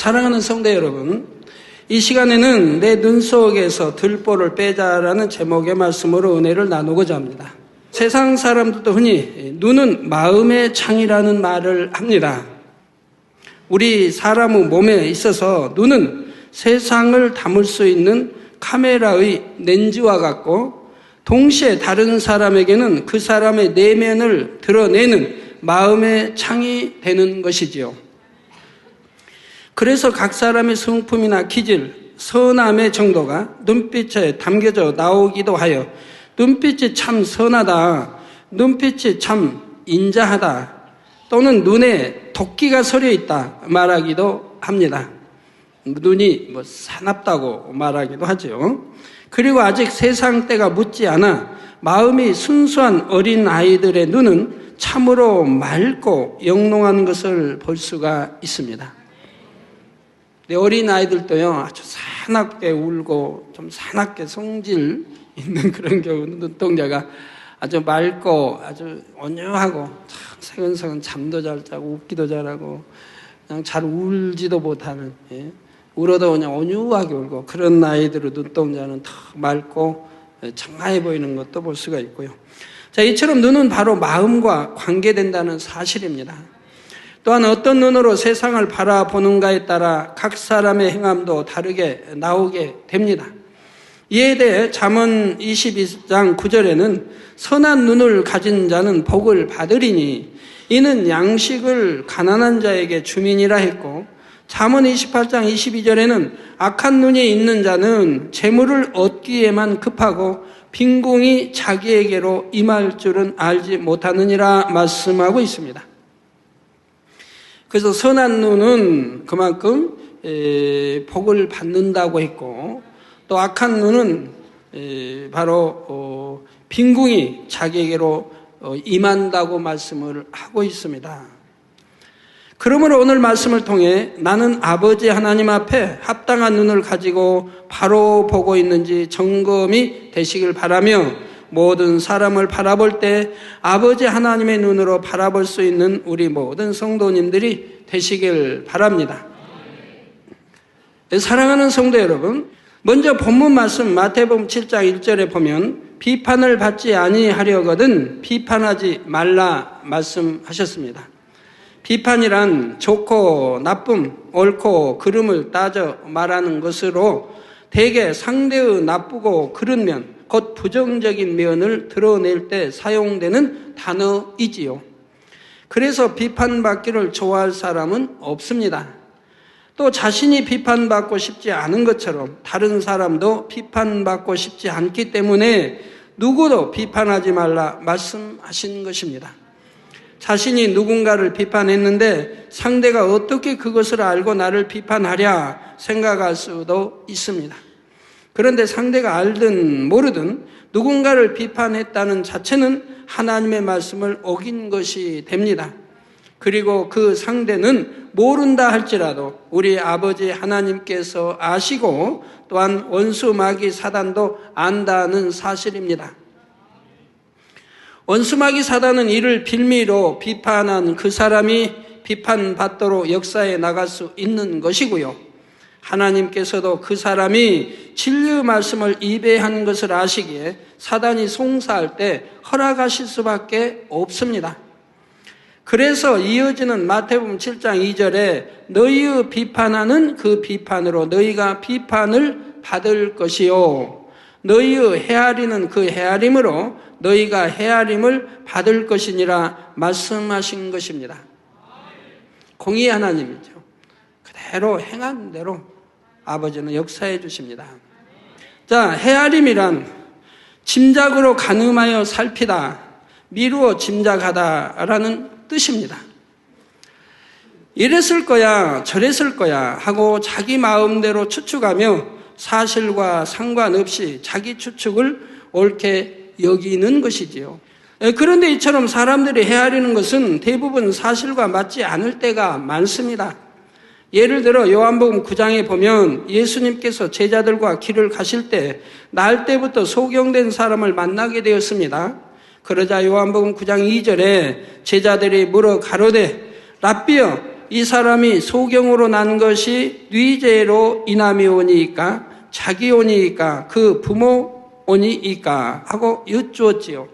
사랑하는 성도 여러분, 이 시간에는 내 눈 속에서 들보를 빼자라는 제목의 말씀으로 은혜를 나누고자 합니다. 세상 사람들도 흔히 눈은 마음의 창이라는 말을 합니다. 우리 사람의 몸에 있어서 눈은 세상을 담을 수 있는 카메라의 렌즈와 같고, 동시에 다른 사람에게는 그 사람의 내면을 드러내는 마음의 창이 되는 것이지요. 그래서 각 사람의 성품이나 기질, 선함의 정도가 눈빛에 담겨져 나오기도 하여 눈빛이 참 선하다, 눈빛이 참 인자하다, 또는 눈에 도끼가 서려 있다 말하기도 합니다. 눈이 사납다고 말하기도 하죠. 그리고 아직 세상 때가 묻지 않아 마음이 순수한 어린 아이들의 눈은 참으로 맑고 영롱한 것을 볼 수가 있습니다. 어린 아이들도요, 아주 사납게 울고 좀 사납게 성질 있는 그런 경우 눈동자가 아주 맑고 아주 온유하고 참 새근새근 잠도 잘 자고 웃기도 잘하고 그냥 잘 울지도 못하는, 울어도 그냥 온유하게 울고 그런 아이들의 눈동자는 더 맑고 청아해 보이는 것도 볼 수가 있고요. 자, 이처럼 눈은 바로 마음과 관계된다는 사실입니다. 또한 어떤 눈으로 세상을 바라보는가에 따라 각 사람의 행함도 다르게 나오게 됩니다. 이에 대해 잠언 22장 9절에는 선한 눈을 가진 자는 복을 받으리니 이는 양식을 가난한 자에게 주민이라 했고, 잠언 28장 22절에는 악한 눈이 있는 자는 재물을 얻기에만 급하고 빈궁이 자기에게로 임할 줄은 알지 못하느니라 말씀하고 있습니다. 그래서 선한 눈은 그만큼 복을 받는다고 했고, 또 악한 눈은 바로 빈궁이 자기에게로 임한다고 말씀을 하고 있습니다. 그러므로 오늘 말씀을 통해 나는 아버지 하나님 앞에 합당한 눈을 가지고 바로 보고 있는지 점검이 되시길 바라며, 모든 사람을 바라볼 때 아버지 하나님의 눈으로 바라볼 수 있는 우리 모든 성도님들이 되시길 바랍니다. 사랑하는 성도 여러분, 먼저 본문 말씀 마태복음 7장 1절에 보면 비판을 받지 아니하려거든 비판하지 말라 말씀하셨습니다. 비판이란 좋고 나쁨, 옳고 그름을 따져 말하는 것으로 대개 상대의 나쁘고 그른 면, 곧 부정적인 면을 드러낼 때 사용되는 단어이지요. 그래서 비판받기를 좋아할 사람은 없습니다. 또 자신이 비판받고 싶지 않은 것처럼 다른 사람도 비판받고 싶지 않기 때문에 누구도 비판하지 말라 말씀하신 것입니다. 자신이 누군가를 비판했는데 상대가 어떻게 그것을 알고 나를 비판하랴 생각할 수도 있습니다. 그런데 상대가 알든 모르든 누군가를 비판했다는 자체는 하나님의 말씀을 어긴 것이 됩니다. 그리고 그 상대는 모른다 할지라도 우리 아버지 하나님께서 아시고 또한 원수 마귀 사단도 안다는 사실입니다. 원수 마귀 사단은 이를 빌미로 비판한 그 사람이 비판받도록 역사에 나갈 수 있는 것이고요. 하나님께서도 그 사람이 진리의 말씀을 입에한 것을 아시기에 사단이 송사할 때 허락하실 수밖에 없습니다. 그래서 이어지는 마태복음 7장 2절에 너희의 비판하는 그 비판으로 너희가 비판을 받을 것이요, 너희의 헤아리는 그 헤아림으로 너희가 헤아림을 받을 것이니라 말씀하신 것입니다. 공의 하나님이죠. 그대로 행한 대로 아버지는 역사해 주십니다. 자, 헤아림이란 짐작으로 가늠하여 살피다, 미루어 짐작하다라는 뜻입니다. 이랬을 거야 저랬을 거야 하고 자기 마음대로 추측하며 사실과 상관없이 자기 추측을 옳게 여기는 것이지요. 그런데 이처럼 사람들이 헤아리는 것은 대부분 사실과 맞지 않을 때가 많습니다. 예를 들어 요한복음 9장에 보면 예수님께서 제자들과 길을 가실 때 날 때부터 소경된 사람을 만나게 되었습니다. 그러자 요한복음 9장 2절에 제자들이 물어 가로되 랍비여 이 사람이 소경으로 난 것이 뉘제로 인함이오니이까 자기오니이까 그 부모오니이까 하고 여쭈었지요.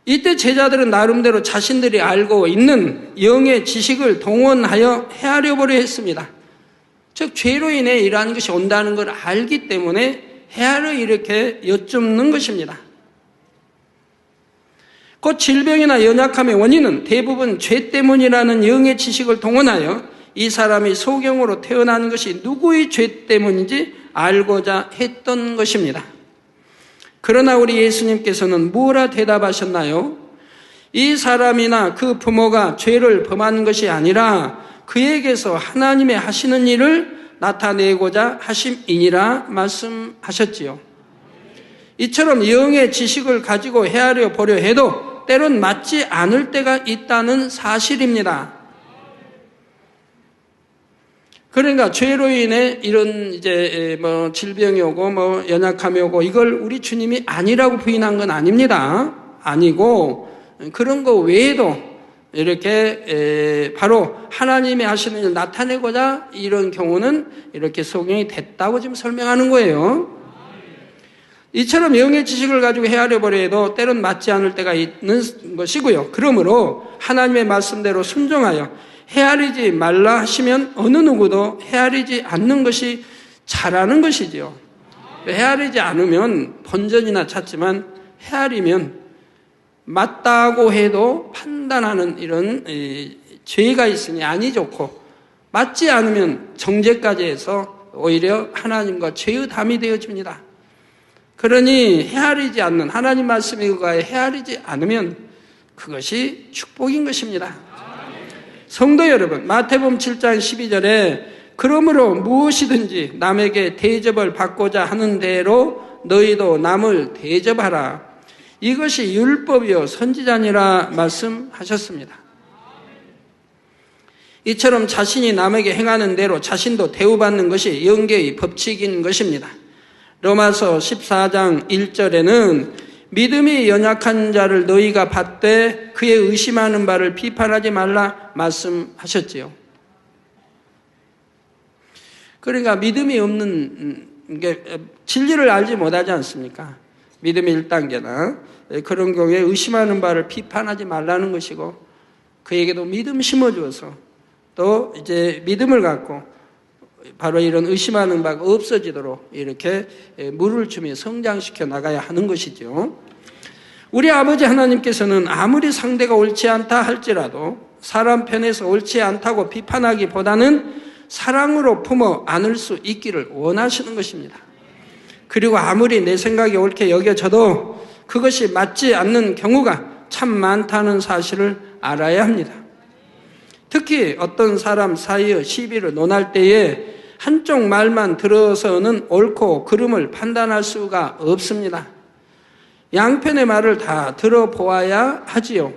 이때 제자들은 나름대로 자신들이 알고 있는 영의 지식을 동원하여 헤아려보려 했습니다. 즉 죄로 인해 이러한 것이 온다는 걸 알기 때문에 헤아려 이렇게 여쭙는 것입니다. 곧 질병이나 연약함의 원인은 대부분 죄 때문이라는 영의 지식을 동원하여 이 사람이 소경으로 태어난 것이 누구의 죄 때문인지 알고자 했던 것입니다. 그러나 우리 예수님께서는 뭐라 대답하셨나요? 이 사람이나 그 부모가 죄를 범한 것이 아니라 그에게서 하나님의 하시는 일을 나타내고자 하심이니라 말씀하셨지요. 이처럼 영의 지식을 가지고 헤아려 보려 해도 때론 맞지 않을 때가 있다는 사실입니다. 그러니까 죄로 인해 이런 이제 질병이 오고 연약함이 오고 이걸 우리 주님이 아니라고 부인한 건 아닙니다. 아니고 그런 거 외에도 이렇게 바로 하나님이 하시는 일을 나타내고자 이런 경우는 이렇게 소경이 됐다고 지금 설명하는 거예요. 이처럼 영의 지식을 가지고 헤아려 보려 해도 때론 맞지 않을 때가 있는 것이고요. 그러므로 하나님의 말씀대로 순종하여 헤아리지 말라 하시면 어느 누구도 헤아리지 않는 것이 잘하는 것이지요. 헤아리지 않으면 본전이나 찾지만 헤아리면 맞다고 해도 판단하는 이런 죄가 있으니 아니 좋고 맞지 않으면 정죄까지 해서 오히려 하나님과 죄의 담이 되어집니다. 그러니 헤아리지 않는 하나님 말씀에 의하여 헤아리지 않으면 그것이 축복인 것입니다. 성도 여러분, 마태복음 7장 12절에 그러므로 무엇이든지 남에게 대접을 받고자 하는 대로 너희도 남을 대접하라. 이것이 율법이요 선지자니라 말씀하셨습니다. 이처럼 자신이 남에게 행하는 대로 자신도 대우받는 것이 영계의 법칙인 것입니다. 로마서 14장 1절에는 믿음이 연약한 자를 너희가 받되 그의 의심하는 바를 비판하지 말라 말씀하셨지요. 그러니까 믿음이 없는 게 진리를 알지 못하지 않습니까? 믿음의 1단계나 그런 경우에 의심하는 바를 비판하지 말라는 것이고 그에게도 믿음 심어주어서 또 이제 믿음을 갖고 바로 이런 의심하는 바가 없어지도록 이렇게 물을 주며 성장시켜 나가야 하는 것이죠. 우리 아버지 하나님께서는 아무리 상대가 옳지 않다 할지라도 사람 편에서 옳지 않다고 비판하기보다는 사랑으로 품어 안을 수 있기를 원하시는 것입니다. 그리고 아무리 내 생각이 옳게 여겨져도 그것이 맞지 않는 경우가 참 많다는 사실을 알아야 합니다. 특히 어떤 사람 사이의 시비를 논할 때에 한쪽 말만 들어서는 옳고 그름을 판단할 수가 없습니다. 양편의 말을 다 들어보아야 하지요.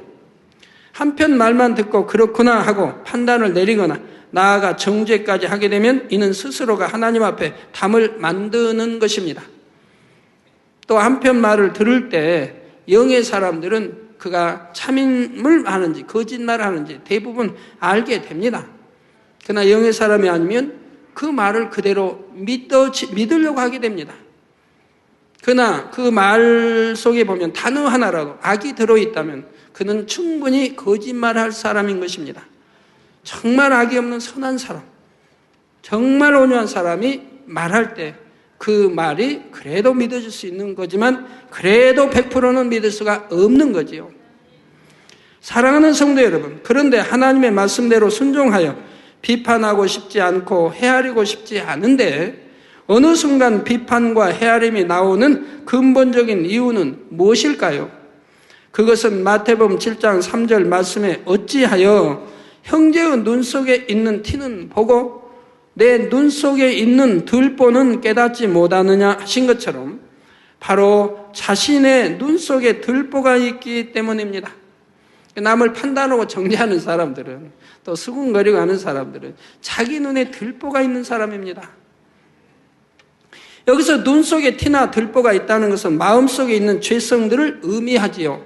한편 말만 듣고 그렇구나 하고 판단을 내리거나 나아가 정죄까지 하게 되면 이는 스스로가 하나님 앞에 담을 만드는 것입니다. 또 한편 말을 들을 때 영의 사람들은 그가 참임을 하는지 거짓말을 하는지 대부분 알게 됩니다. 그러나 영의 사람이 아니면 그 말을 그대로 믿으려고 하게 됩니다. 그러나 그 말 속에 보면 단어 하나라도 악이 들어있다면 그는 충분히 거짓말할 사람인 것입니다. 정말 악이 없는 선한 사람, 정말 온유한 사람이 말할 때 그 말이 그래도 믿어질 수 있는 거지만 그래도 100%는 믿을 수가 없는 거지요. 사랑하는 성도 여러분, 그런데 하나님의 말씀대로 순종하여 비판하고 싶지 않고 헤아리고 싶지 않은데 어느 순간 비판과 헤아림이 나오는 근본적인 이유는 무엇일까요? 그것은 마태복음 7장 3절 말씀에 어찌하여 형제의 눈 속에 있는 티는 보고 내 눈 속에 있는 들보는 깨닫지 못하느냐 하신 것처럼 바로 자신의 눈 속에 들보가 있기 때문입니다. 남을 판단하고 정죄하는 사람들은 또 수군거리고 하는 사람들은 자기 눈에 들보가 있는 사람입니다. 여기서 눈 속에 티나 들보가 있다는 것은 마음속에 있는 죄성들을 의미하지요.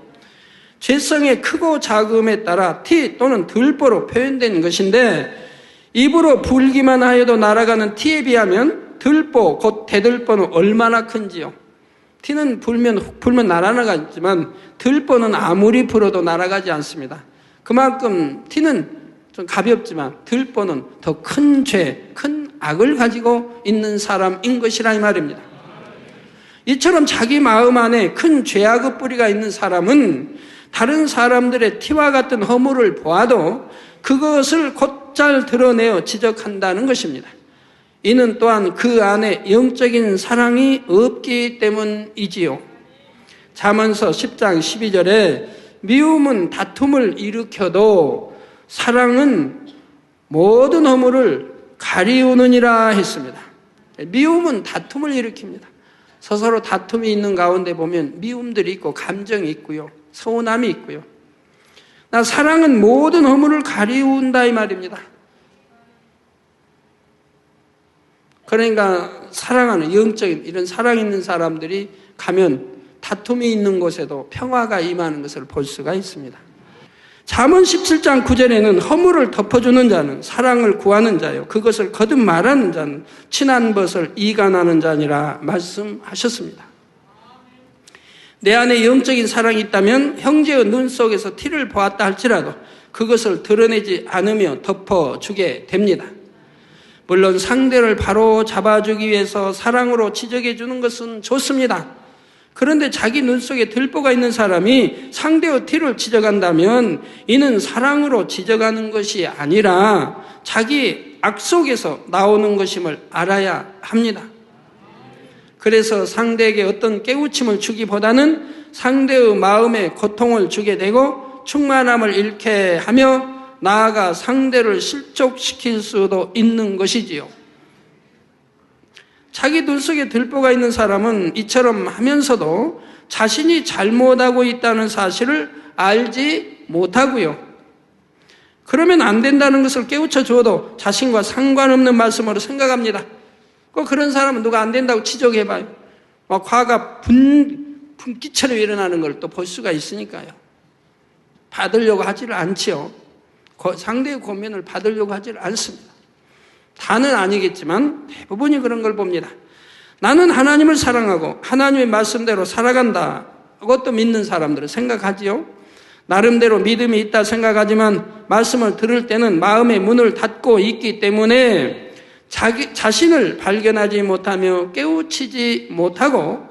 죄성의 크고 작음에 따라 티 또는 들보로 표현된 것인데, 입으로 불기만 하여도 날아가는 티에 비하면 들보, 곧 대들보는 얼마나 큰지요. 티는 불면 날아가지만 들보는 아무리 불어도 날아가지 않습니다. 그만큼 티는 좀 가볍지만 들보는 더 큰 죄, 큰 악을 가지고 있는 사람인 것이라 이 말입니다. 이처럼 자기 마음 안에 큰 죄악의 뿌리가 있는 사람은 다른 사람들의 티와 같은 허물을 보아도 그것을 곧잘 드러내어 지적한다는 것입니다. 이는 또한 그 안에 영적인 사랑이 없기 때문이지요. 잠언서 10장 12절에 미움은 다툼을 일으켜도 사랑은 모든 허물을 가리우느니라 했습니다. 미움은 다툼을 일으킵니다. 서로 다툼이 있는 가운데 보면 미움들이 있고 감정이 있고요. 서운함이 있고요. 사랑은 모든 허물을 가리운다 이 말입니다. 그러니까 사랑하는 영적인 이런 사랑 있는 사람들이 가면 다툼이 있는 곳에도 평화가 임하는 것을 볼 수가 있습니다. 잠언 17장 9절에는 허물을 덮어주는 자는 사랑을 구하는 자요, 그것을 거듭 말하는 자는 친한 것을 이간하는 자니라 말씀하셨습니다. 내 안에 영적인 사랑이 있다면 형제의 눈 속에서 티를 보았다 할지라도 그것을 드러내지 않으며 덮어주게 됩니다. 물론 상대를 바로 잡아주기 위해서 사랑으로 지적해 주는 것은 좋습니다. 그런데 자기 눈 속에 들보가 있는 사람이 상대의 티를 지적한다면 이는 사랑으로 지적하는 것이 아니라 자기 악 속에서 나오는 것임을 알아야 합니다. 그래서 상대에게 어떤 깨우침을 주기보다는 상대의 마음에 고통을 주게 되고 충만함을 잃게 하며 나아가 상대를 실족시킬 수도 있는 것이지요. 자기 눈 속에 들보가 있는 사람은 이처럼 하면서도 자신이 잘못하고 있다는 사실을 알지 못하고요. 그러면 안 된다는 것을 깨우쳐 주어도 자신과 상관없는 말씀으로 생각합니다. 꼭 그런 사람은 누가 안 된다고 지적해봐요. 화가 분기처럼 일어나는 걸 또 볼 수가 있으니까요. 받으려고 하지를 않지요. 상대의 고민을 받으려고 하지를 않습니다. 다는 아니겠지만 대부분이 그런 걸 봅니다. 나는 하나님을 사랑하고 하나님의 말씀대로 살아간다 그것도 믿는 사람들은 생각하지요. 나름대로 믿음이 있다 생각하지만 말씀을 들을 때는 마음의 문을 닫고 있기 때문에 자신을 발견하지 못하며 깨우치지 못하고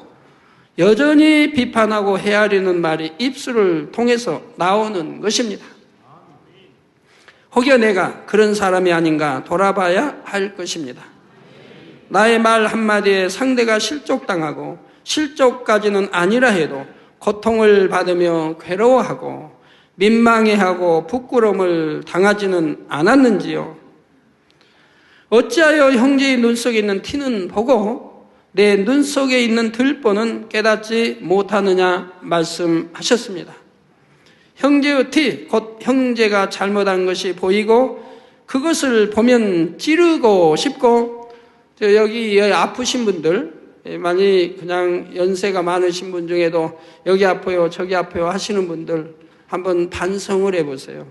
여전히 비판하고 헤아리는 말이 입술을 통해서 나오는 것입니다. 혹여 내가 그런 사람이 아닌가 돌아봐야 할 것입니다. 나의 말 한마디에 상대가 실족당하고 실족까지는 아니라 해도 고통을 받으며 괴로워하고 민망해하고 부끄러움을 당하지는 않았는지요. 어찌하여 형제의 눈 속에 있는 티는 보고 내 눈 속에 있는 들보는 깨닫지 못하느냐 말씀하셨습니다. 형제의 티, 곧 형제가 잘못한 것이 보이고 그것을 보면 찌르고 싶고, 여기 아프신 분들, 많이 그냥 연세가 많으신 분 중에도 여기 아파요 저기 아파요 하시는 분들 한번 반성을 해보세요.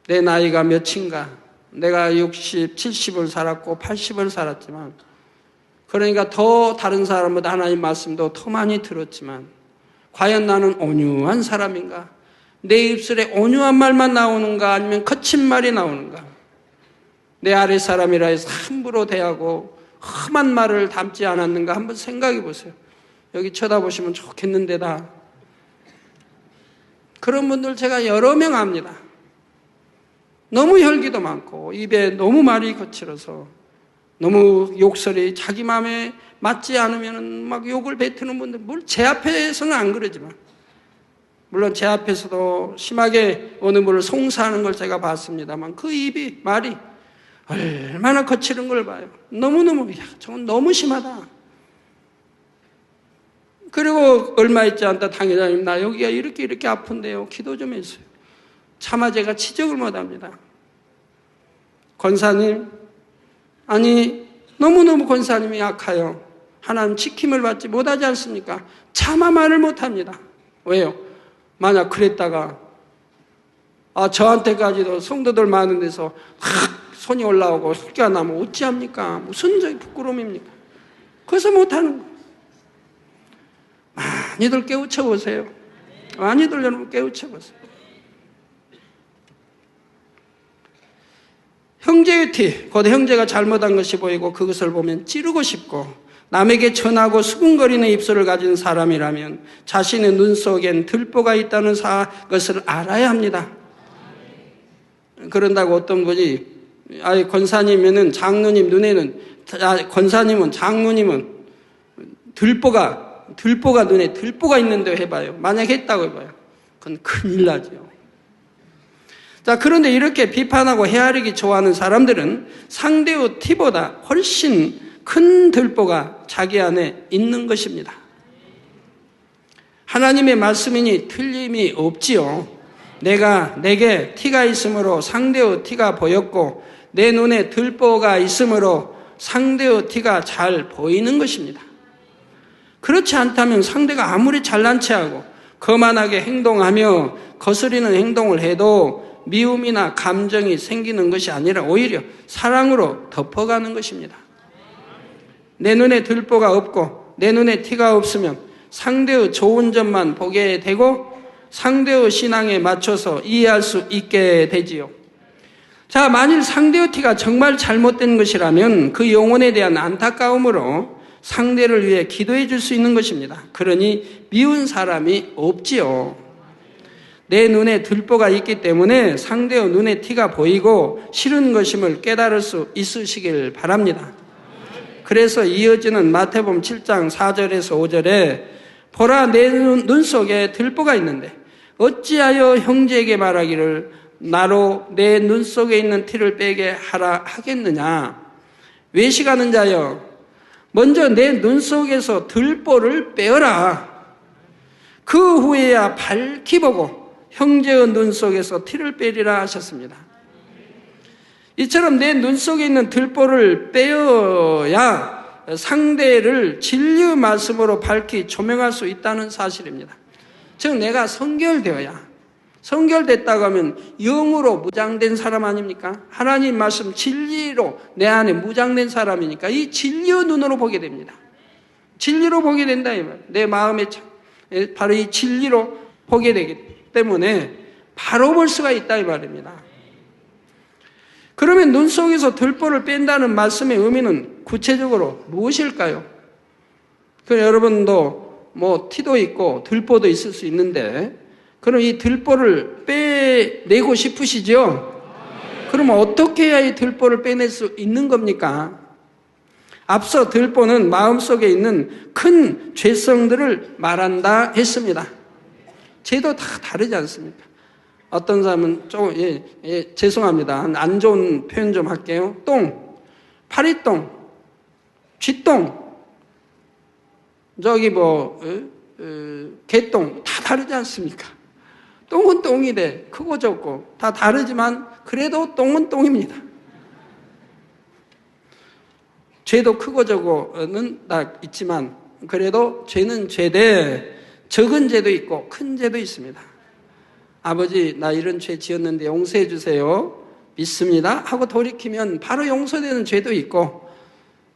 내 나이가 몇인가, 내가 60, 70을 살았고 80을 살았지만, 그러니까 더 다른 사람보다 하나님 말씀도 더 많이 들었지만 과연 나는 온유한 사람인가? 내 입술에 온유한 말만 나오는가 아니면 거친 말이 나오는가? 내 아랫사람이라 해서 함부로 대하고 험한 말을 담지 않았는가 한번 생각해 보세요. 여기 쳐다보시면 좋겠는데다. 그런 분들 제가 여러 명 압니다. 너무 혈기도 많고 입에 너무 말이 거칠어서 너무 욕설이 자기 마음에 맞지 않으면 막 욕을 뱉는 분들, 물론 제 앞에서는 안 그러지만, 물론 제 앞에서도 심하게 어느 분을 송사하는 걸 제가 봤습니다만 그 입이 말이 얼마나 거칠은 걸 봐요. 너무너무, 저건 너무 심하다. 그리고 얼마 있지 않다 당회장님, 나 여기가 이렇게 아픈데요, 기도 좀 해주세요. 차마 제가 지적을 못합니다. 권사님, 아니 너무너무 권사님이 약하여 하나님 지킴을 받지 못하지 않습니까? 차마 말을 못합니다. 왜요? 만약 그랬다가 저한테까지도 성도들 많은 데서 손이 올라오고 숫기가 나면 어찌합니까? 무슨 부끄러움입니까? 그래서 못하는 거예요. 많이들 깨우쳐 보세요. 많이들 여러분 깨우쳐 보세요. 형제의 티, 곧 형제가 잘못한 것이 보이고 그것을 보면 찌르고 싶고 남에게 전하고 수군거리는 입술을 가진 사람이라면 자신의 눈 속엔 들보가 있다는 것을 알아야 합니다. 그런다고 어떤 분이 권사님은 장로님 눈에는 권사님은 장로님은 들보가 눈에 들보가 있는데 해봐요. 만약 했다고 해봐요. 그건 큰일 나죠. 자, 그런데 이렇게 비판하고 헤아리기 좋아하는 사람들은 상대의 티보다 훨씬 큰 들보가 자기 안에 있는 것입니다. 하나님의 말씀이니 틀림이 없지요. 내게 티가 있으므로 상대의 티가 보였고 내 눈에 들보가 있으므로 상대의 티가 잘 보이는 것입니다. 그렇지 않다면 상대가 아무리 잘난 체하고 거만하게 행동하며 거스리는 행동을 해도 미움이나 감정이 생기는 것이 아니라 오히려 사랑으로 덮어가는 것입니다. 내 눈에 들보가 없고 내 눈에 티가 없으면 상대의 좋은 점만 보게 되고 상대의 신앙에 맞춰서 이해할 수 있게 되지요. 자, 만일 상대의 티가 정말 잘못된 것이라면 그 영혼에 대한 안타까움으로 상대를 위해 기도해 줄 수 있는 것입니다. 그러니 미운 사람이 없지요. 내 눈에 들보가 있기 때문에 상대의 눈에 티가 보이고 싫은 것임을 깨달을 수 있으시길 바랍니다. 그래서 이어지는 마태복음 7장 4절에서 5절에 보라 내 눈 속에 들보가 있는데 어찌하여 형제에게 말하기를 나로 내 눈 속에 있는 티를 빼게 하라 하겠느냐. 외식하는 자여 먼저 내 눈 속에서 들보를 빼어라. 그 후에야 밝히 보고 형제의 눈 속에서 티를 빼리라 하셨습니다. 이처럼 내 눈 속에 있는 들보를 빼어야 상대를 진리의 말씀으로 밝히 조명할 수 있다는 사실입니다. 즉 내가 성결됐다고 하면 영으로 무장된 사람 아닙니까? 하나님 말씀 진리로 내 안에 무장된 사람이니까 이 진리의 눈으로 보게 됩니다. 진리로 보게 된다 이 말. 내 마음에 바로 이 진리로 보게 되기 때문에 바로 볼 수가 있다 이 말입니다. 그러면 눈 속에서 들보를 뺀다는 말씀의 의미는 구체적으로 무엇일까요? 여러분도 티도 있고 들보도 있을 수 있는데 그럼 이 들보를 빼내고 싶으시죠? 그러면 어떻게 해야 이 들보를 빼낼 수 있는 겁니까? 앞서 들보는 마음속에 있는 큰 죄성들을 말한다 했습니다. 죄도 다 다르지 않습니까? 어떤 사람은 죄송합니다. 안 좋은 표현 좀 할게요. 파리똥, 쥐똥, 개똥 다 다르지 않습니까? 똥은 똥이래. 크고 적고 다 다르지만 그래도 똥은 똥입니다. 죄도 크고 적고는 다 있지만 그래도 죄는 죄대 적은 죄도 있고 큰 죄도 있습니다. 아버지 나 이런 죄 지었는데 용서해 주세요. 믿습니다 하고 돌이키면 바로 용서되는 죄도 있고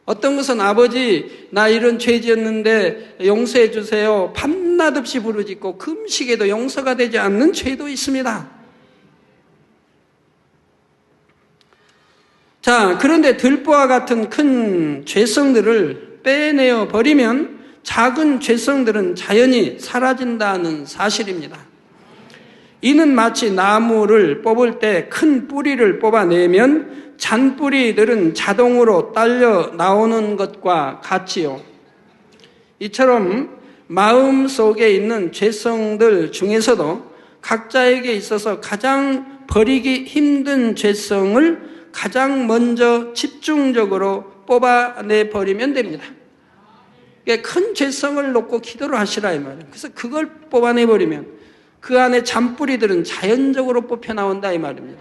어떤 것은 아버지 나 이런 죄 지었는데 용서해 주세요. 밤낮 없이 부르짖고 금식에도 용서가 되지 않는 죄도 있습니다. 자, 그런데 들보와 같은 큰 죄성들을 빼내어 버리면 작은 죄성들은 자연히 사라진다는 사실입니다. 이는 마치 나무를 뽑을 때 큰 뿌리를 뽑아내면 잔뿌리들은 자동으로 딸려 나오는 것과 같지요. 이처럼 마음 속에 있는 죄성들 중에서도 각자에게 있어서 가장 버리기 힘든 죄성을 가장 먼저 집중적으로 뽑아내 버리면 됩니다. 큰 죄성을 놓고 기도를 하시라 이 말이에요. 그래서 그걸 뽑아내 버리면 그 안에 잔뿌리들은 자연적으로 뽑혀 나온다 이 말입니다.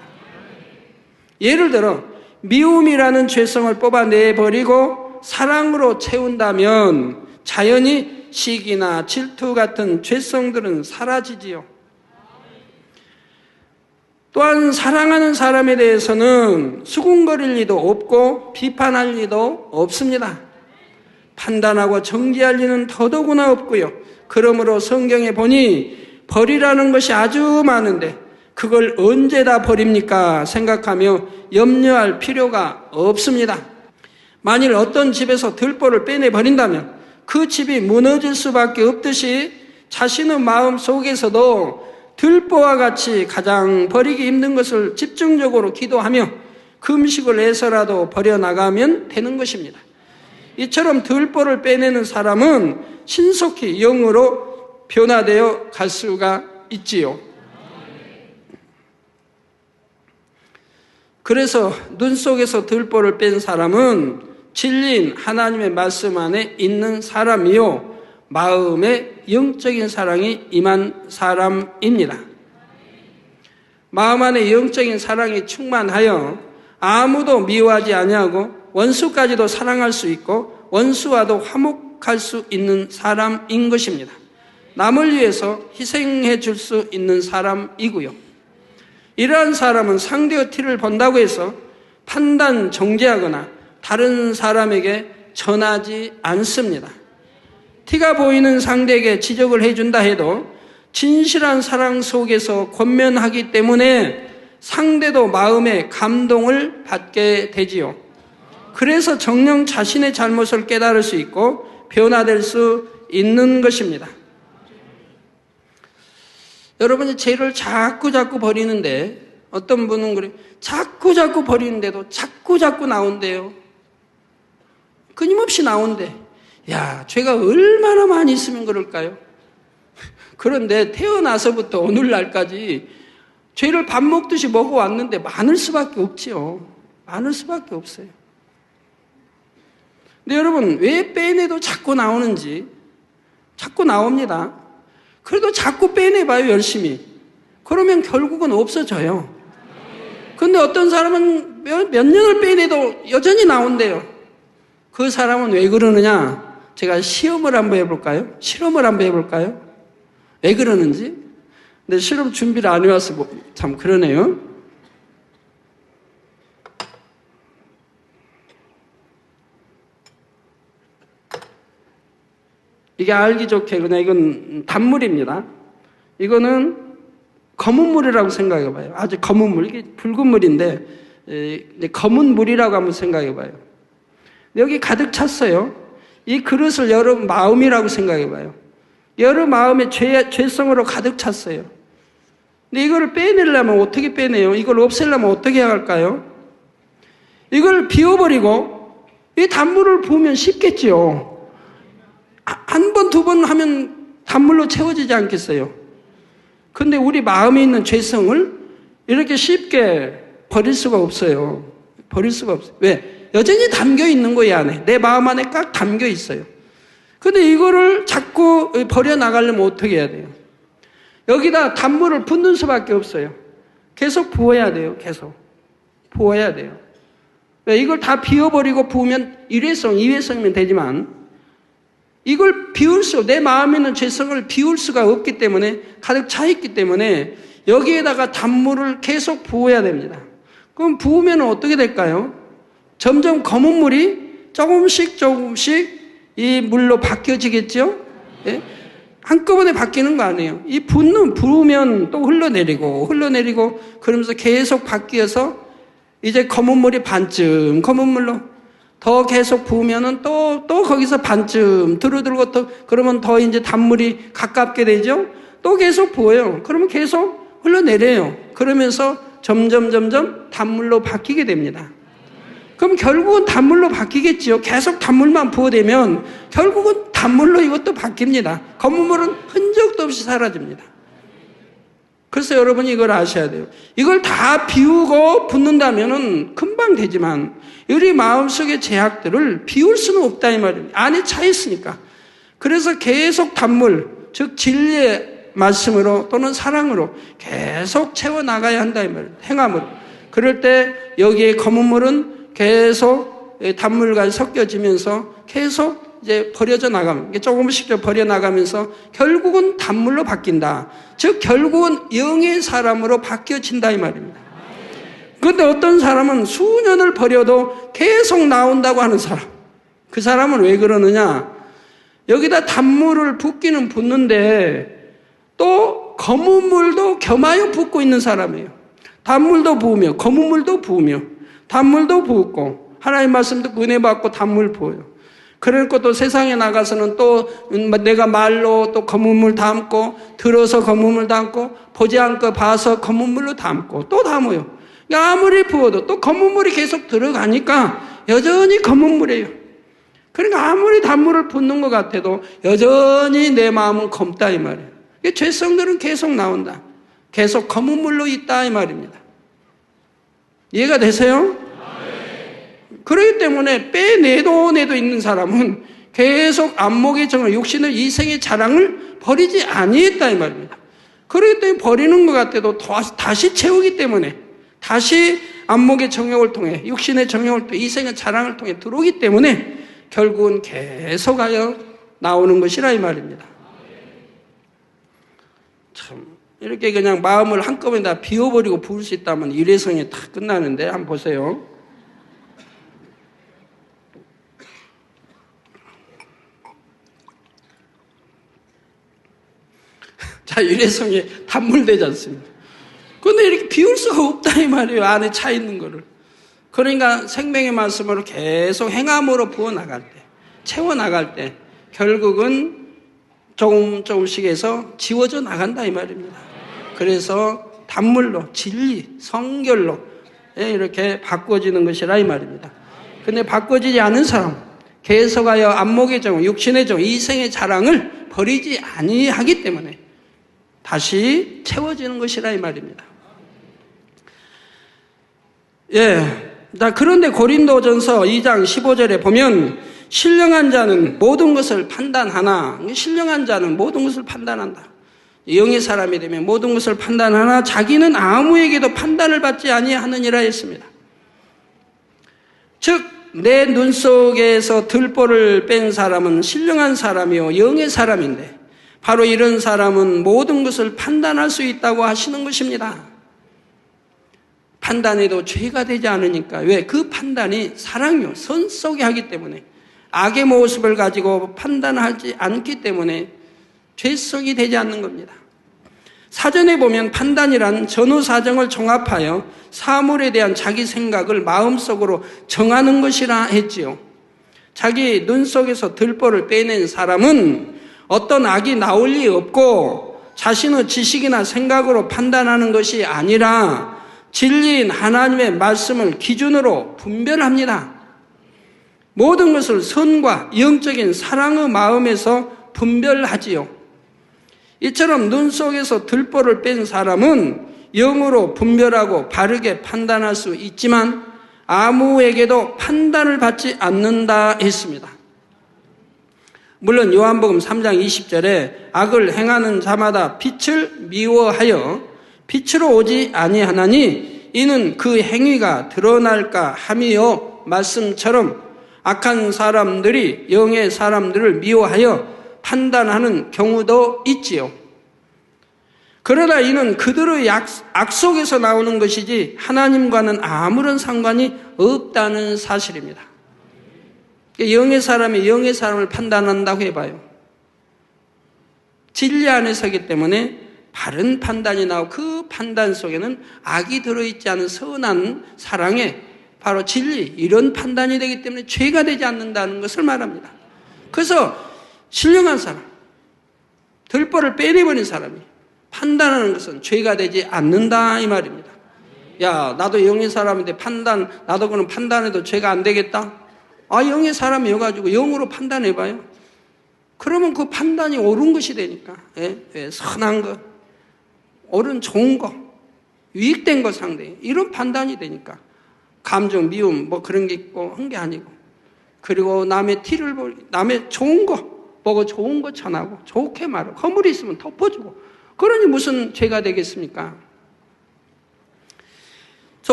예를 들어 미움이라는 죄성을 뽑아내 버리고 사랑으로 채운다면 자연히 시기나 질투 같은 죄성들은 사라지지요. 또한 사랑하는 사람에 대해서는 수군거릴 리도 없고 비판할 리도 없습니다. 판단하고 정죄할 리는 더더구나 없고요. 그러므로 성경에 보니 버리라는 것이 아주 많은데 그걸 언제 다 버립니까? 생각하며 염려할 필요가 없습니다. 만일 어떤 집에서 들보를 빼내버린다면 그 집이 무너질 수밖에 없듯이 자신의 마음 속에서도 들보와 같이 가장 버리기 힘든 것을 집중적으로 기도하며 금식을 해서라도 버려나가면 되는 것입니다. 이처럼 들보를 빼내는 사람은 신속히 영으로 변화되어 갈 수가 있지요. 그래서 눈 속에서 들보를 뺀 사람은 진리인 하나님의 말씀 안에 있는 사람이요 마음에 영적인 사랑이 임한 사람입니다. 마음 안에 영적인 사랑이 충만하여 아무도 미워하지 아니하고 원수까지도 사랑할 수 있고 원수와도 화목할 수 있는 사람인 것입니다. 남을 위해서 희생해 줄 수 있는 사람이고요. 이러한 사람은 상대의 티를 본다고 해서 판단, 정죄하거나 다른 사람에게 전하지 않습니다. 티가 보이는 상대에게 지적을 해준다 해도 진실한 사랑 속에서 권면하기 때문에 상대도 마음의 감동을 받게 되지요. 그래서 정녕 자신의 잘못을 깨달을 수 있고 변화될 수 있는 것입니다. 여러분이 죄를 자꾸 버리는데 어떤 분은 그래 자꾸 버리는데도 자꾸 나온대요. 끊임없이 나온대. 야, 죄가 얼마나 많이 있으면 그럴까요? 그런데 태어나서부터 오늘날까지 죄를 밥 먹듯이 먹어왔는데 많을 수밖에 없지요. 많을 수밖에 없어요. 근데 여러분 왜 빼내도 자꾸 나오는지 자꾸 나옵니다. 그래도 자꾸 빼내봐요, 열심히. 그러면 결국은 없어져요. 근데 어떤 사람은 몇 년을 빼내도 여전히 나온대요. 그 사람은 왜 그러느냐? 제가 시험을 한번 해볼까요? 실험을 한번 해볼까요? 왜 그러는지? 근데 실험 준비를 안 해와서 참 그러네요. 이게 알기 좋게 그냥 이건 단물입니다. 이거는 검은 물이라고 생각해 봐요. 아주 검은 물. 이게 붉은 물인데 검은 물이라고 한번 생각해 봐요. 여기 가득 찼어요. 이 그릇을 여러분 마음이라고 생각해 봐요. 여러 마음의 죄성으로 가득 찼어요. 근데 이거를 빼내려면 어떻게 빼내요? 이걸 없애려면 어떻게 해야 할까요? 이걸 비워버리고 이 단물을 부으면 쉽겠지요. 한 번, 두 번 하면 단물로 채워지지 않겠어요? 근데 우리 마음에 있는 죄성을 이렇게 쉽게 버릴 수가 없어요. 버릴 수가 없어요. 왜? 여전히 담겨 있는 거예요, 안에. 내 마음 안에 꽉 담겨 있어요. 근데 이거를 자꾸 버려나가려면 어떻게 해야 돼요? 여기다 단물을 붓는 수밖에 없어요. 계속 부어야 돼요, 계속. 부어야 돼요. 왜? 이걸 다 비워버리고 부으면 일회성, 이회성이면 되지만 이걸 비울 내 마음에 있는 죄성을 비울 수가 없기 때문에 가득 차 있기 때문에 여기에다가 단물을 계속 부어야 됩니다. 그럼 부으면 어떻게 될까요? 점점 검은 물이 조금씩 이 물로 바뀌어지겠죠? 예? 한꺼번에 바뀌는 거 아니에요. 이 부으면 또 흘러내리고 그러면서 계속 바뀌어서 이제 검은 물이 반쯤 검은 물로 더 계속 부으면은 또 거기서 반쯤 들어들고 또 그러면 더 이제 단물이 가깝게 되죠? 또 계속 부어요. 그러면 계속 흘러내려요. 그러면서 점점 단물로 바뀌게 됩니다. 그럼 결국은 단물로 바뀌겠지요. 계속 단물만 부어대면 결국은 단물로 이것도 바뀝니다. 검은 물은 흔적도 없이 사라집니다. 그래서 여러분이 이걸 아셔야 돼요. 이걸 다 비우고 붓는다면은 금방 되지만 우리 마음속의 죄악들을 비울 수는 없다 이 말입니다. 안에 차 있으니까. 그래서 계속 단물, 즉 진리의 말씀으로 또는 사랑으로 계속 채워나가야 한다 이 말입니다. 행함으로. 그럴 때 여기에 검은 물은 계속 단물과 섞여지면서 계속 이제 버려져 나가면, 조금씩 버려나가면서 결국은 단물로 바뀐다. 즉, 결국은 영의 사람으로 바뀌어진다 이 말입니다. 그런데 어떤 사람은 수년을 버려도 계속 나온다고 하는 사람. 그 사람은 왜 그러느냐? 여기다 단물을 붓기는 붓는데 또 검은 물도 겸하여 붓고 있는 사람이에요. 단물도 부으며 검은 물도 부으며 단물도 붓고 하나님 말씀도 은혜 받고 단물 부어요. 그러니까 또 세상에 나가서는 또 내가 말로 또 검은 물 담고 들어서 검은 물 담고 보지 않고 봐서 검은 물로 담고 또 담아요. 아무리 부어도 또 검은 물이 계속 들어가니까 여전히 검은 물이에요. 그러니까 아무리 단물을 붓는 것 같아도 여전히 내 마음은 검다 이 말이에요. 죄성들은 계속 나온다. 계속 검은 물로 있다 이 말입니다. 이해가 되세요? 그렇기 때문에 빼내도 있는 사람은 계속 안목의 정을, 육신의 이생의 자랑을 버리지 아니했다 이 말입니다. 그렇기 때문에 버리는 것 같아도 다시 채우기 때문에, 다시 안목의 정욕을 통해, 육신의 정욕을 통해, 이생의 자랑을 통해 들어오기 때문에 결국은 계속하여 나오는 것이라 이 말입니다. 참 이렇게 그냥 마음을 한꺼번에 다 비워버리고 부을 수 있다면 일회성이 다 끝나는데, 한번 보세요. 자, 일회성이 단물되지 않습니다. 그런데 이렇게 비울 수가 없다 이 말이에요. 안에 차 있는 거를. 그러니까 생명의 말씀으로 계속 행함으로 부어나갈 때, 채워나갈 때 결국은 조금씩 해서 지워져 나간다 이 말입니다. 그래서 단물로, 진리, 성결로 이렇게 바꿔지는 것이라 이 말입니다. 근데 바꿔지지 않은 사람, 계속하여 안목의 정, 육신의 정, 이생의 자랑을 버리지 아니하기 때문에 다시 채워지는 것이라 이 말입니다. 자, 그런데 고린도전서 2장 15절에 보면 신령한 자는 모든 것을 판단하나, 신령한 자는 모든 것을 판단한다. 영의 사람이 되면 모든 것을 판단하나 자기는 아무에게도 판단을 받지 아니하느니라 했습니다. 즉, 내 눈 속에서 들보를 뺀 사람은 신령한 사람이요 영의 사람인데 바로 이런 사람은 모든 것을 판단할 수 있다고 하시는 것입니다. 판단해도 죄가 되지 않으니까. 왜? 그 판단이 사랑이요, 선속에 하기 때문에, 악의 모습을 가지고 판단하지 않기 때문에 죄성이 되지 않는 겁니다. 사전에 보면 판단이란 전후 사정을 종합하여 사물에 대한 자기 생각을 마음속으로 정하는 것이라 했지요. 자기 눈 속에서 들보를 빼낸 사람은 어떤 악이 나올 리 없고 자신의 지식이나 생각으로 판단하는 것이 아니라 진리인 하나님의 말씀을 기준으로 분별합니다. 모든 것을 선과 영적인 사랑의 마음에서 분별하지요. 이처럼 눈 속에서 들보를 뺀 사람은 영으로 분별하고 바르게 판단할 수 있지만 아무에게도 판단을 받지 않는다 했습니다. 물론 요한복음 3장 20절에 악을 행하는 자마다 빛을 미워하여 빛으로 오지 아니하나니 이는 그 행위가 드러날까 함이요 말씀처럼 악한 사람들이 영의 사람들을 미워하여 판단하는 경우도 있지요. 그러나 이는 그들의 악 속에서 나오는 것이지 하나님과는 아무런 상관이 없다는 사실입니다. 영의 사람이 영의 사람을 판단한다고 해봐요. 진리 안에 서기 때문에 바른 판단이 나오고 그 판단 속에는 악이 들어있지 않은 선한 사랑에 바로 진리, 이런 판단이 되기 때문에 죄가 되지 않는다는 것을 말합니다. 그래서 신령한 사람, 들보를 빼내버린 사람이 판단하는 것은 죄가 되지 않는다 이 말입니다. 야, 나도 영의 사람인데 나도 그럼 판단해도 죄가 안 되겠다? 영의 사람이어가지고 영으로 판단해봐요. 그러면 그 판단이 옳은 것이 되니까. 선한 것, 옳은 좋은 것, 유익된 것 상대에 이런 판단이 되니까. 감정, 미움 뭐 그런 게 있고 한 게 아니고, 그리고 남의 티를 보고 남의 좋은 거 보고 좋은 거 전하고 좋게 말하고 허물이 있으면 덮어주고, 그러니 무슨 죄가 되겠습니까?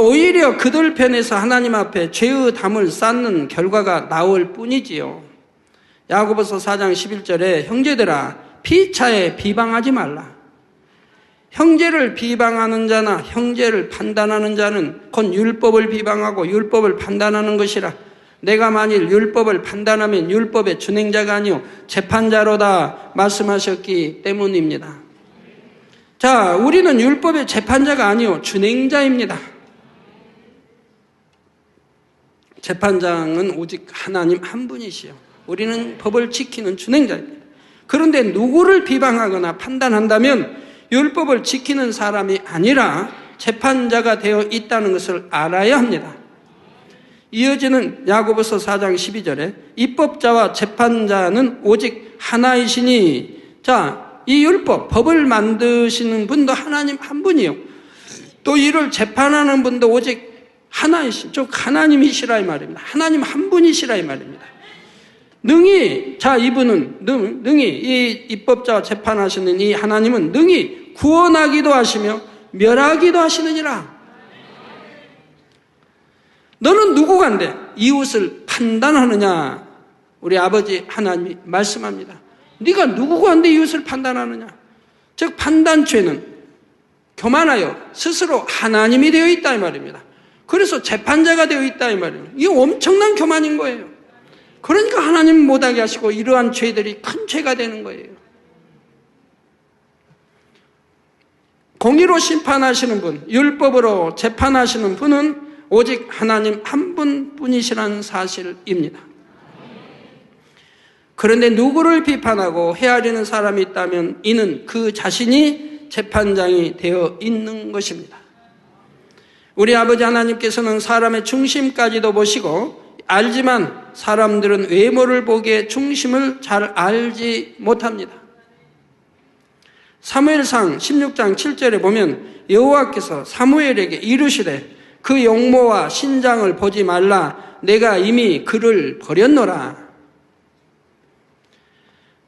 오히려 그들 편에서 하나님 앞에 죄의 담을 쌓는 결과가 나올 뿐이지요. 야고보서 4장 11절에 형제들아 피차에 비방하지 말라. 형제를 비방하는 자나 형제를 판단하는 자는 곧 율법을 비방하고 율법을 판단하는 것이라. 내가 만일 율법을 판단하면 율법의 준행자가 아니요 재판자로다 말씀하셨기 때문입니다. 자, 우리는 율법의 재판자가 아니요 준행자입니다. 재판장은 오직 하나님 한 분이시요 우리는 법을 지키는 준행자입니다. 그런데 누구를 비방하거나 판단한다면 율법을 지키는 사람이 아니라 재판자가 되어 있다는 것을 알아야 합니다. 이어지는 야고보서 4장 12절에 입법자와 재판자는 오직 하나이시니, 자, 이 율법, 법을 만드시는 분도 하나님 한 분이요 또 이를 재판하는 분도 오직 하나이신, 즉 하나님이시라 이 말입니다. 하나님 한 분이시라 이 말입니다. 능히, 자, 이분은 능히 이 입법자와 재판하시는 이 하나님은 능히 구원하기도 하시며 멸하기도 하시느니라. 너는 누구간데 이웃을 판단하느냐? 우리 아버지 하나님이 말씀합니다. 네가 누구간데 이웃을 판단하느냐? 즉 판단죄는 교만하여 스스로 하나님이 되어 있다 이 말입니다. 그래서 재판자가 되어 있다 이 말입니다. 이게 엄청난 교만인 거예요. 그러니까 하나님 못하게 하시고 이러한 죄들이 큰 죄가 되는 거예요. 공의로 심판하시는 분, 율법으로 재판하시는 분은 오직 하나님 한 분뿐이시라는 사실입니다. 그런데 누구를 비판하고 헤아리는 사람이 있다면 이는 그 자신이 재판장이 되어 있는 것입니다. 우리 아버지 하나님께서는 사람의 중심까지도 보시고 알지만 사람들은 외모를 보기에 중심을 잘 알지 못합니다. 사무엘상 16장 7절에 보면 여호와께서 사무엘에게 이르시되 그 용모와 신장을 보지 말라. 내가 이미 그를 버렸노라.